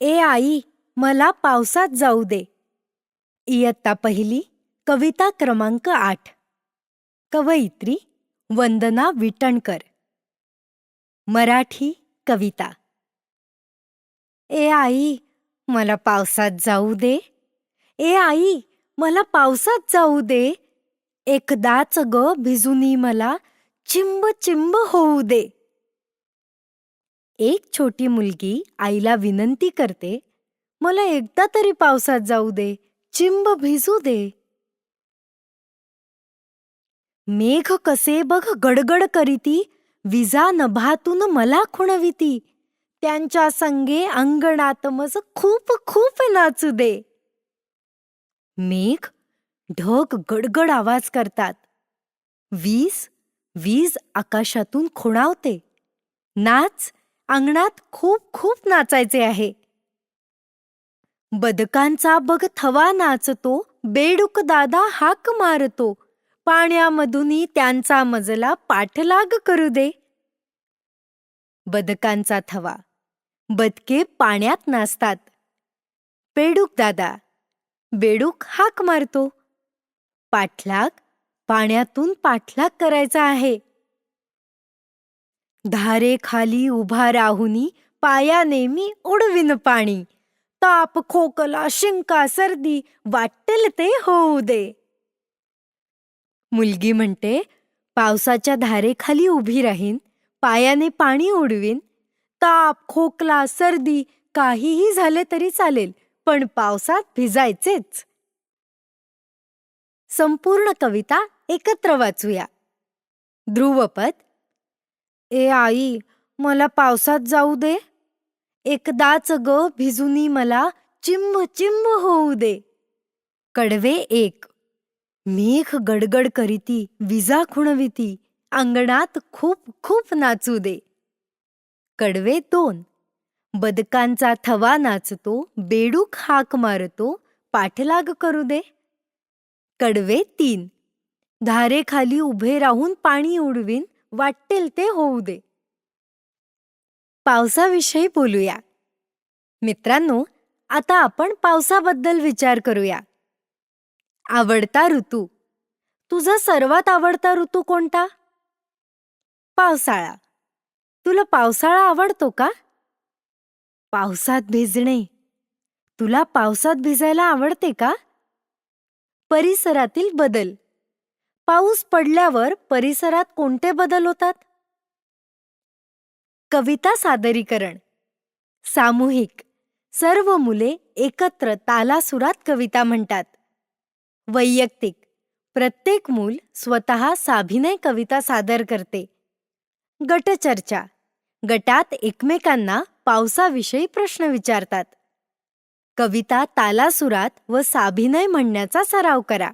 ए आई, मला पावसात जाऊ दे. इयत्ता पहिली, कविता क्रमांक 8. कवयित्री वंदना विटणकर. मराठी कविता. ए आई, मला पावसात जाऊ दे. ए आई, मला पावसात जाऊ दे. एकदाच ग भिजूनी मला चिंब चिंब होऊ दे. एक छोटी मुलगी आईला विनंती करते, मला एकदा तरी पावसात जाऊ दे, चिंब भिजू दे. मेघ कसे बघ गडगड करीती, विजा नभातून मला खुणविती. त्यांच्या संगे अंगणात मज खूप खूप नाचू दे. मेघ ढग गडगड आवाज करतात. वीज वीज आकाशातून खुणावते. नाच, अंगणात खूप खूप नाचायचे आहे. बदकांचा बघ थवा नाचतो, बेडूक दादा हाक मारतो. पाण्यामधूनही त्यांचा मजला पाठलाग करू दे. बदकांचा थवा, बदके पाण्यात नाचतात. बेडूक दादा, बेडूक हाक मारतो. पाठलाग, पाण्यातून पाठलाग करायचा आहे. धारेखाली उभा राहुनी पायाने मी उडविन पाणी. ताप, खोकला, शिंका, सर्दी वाटेल ते होऊ दे. मुलगी म्हणते, पावसाच्या धारेखाली उभी राहीन, पायाने पाणी उडवीन. ताप, खोकला, सर्दी काहीही झाले तरी चालेल, पण पावसात भिजायचेच. संपूर्ण कविता एकत्र वाचूया. ध्रुवपद. ए आई, मला पावसात जाऊ दे. एकदाच ग भिजूनी मला चिंब चिंब होऊ दे. कडवे 1. मेघ गडगड करीती, विजा खुणविती. अंगणात खूप खूप नाचू दे. कडवे 2. बदकांचा थवा नाचतो, बेडूक हाक मारतो. पाठलाग करू दे. कडवे 3. धारेखाली उभे राहून पाणी उडवीन, वाटेल ते होऊ दे. पावसाविषयी बोलूया. मित्रांनो, आता आपण पावसाबद्दल विचार करूया. आवडता ऋतू. तुझा सर्वात आवडता ऋतू कोणता? पावसाळा. तुला पावसाळा आवडतो का? पावसात भिजणे. तुला पावसात भिजायला आवडते का? परिसरातील बदल. पाऊस पडल्यावर परिसरात कोणते बदल होतात? कविता सादरीकरण. सामूहिक. सर्व मुले एकत्र तालासुरात कविता म्हणतात. वैयक्तिक. प्रत्येक मूल स्वतः साभिनय कविता सादर करते. गटचर्चा. गटात एकमेकांना पावसाविषयी प्रश्न विचारतात. कविता तालासुरात व साभिनय म्हणण्याचा सराव करा.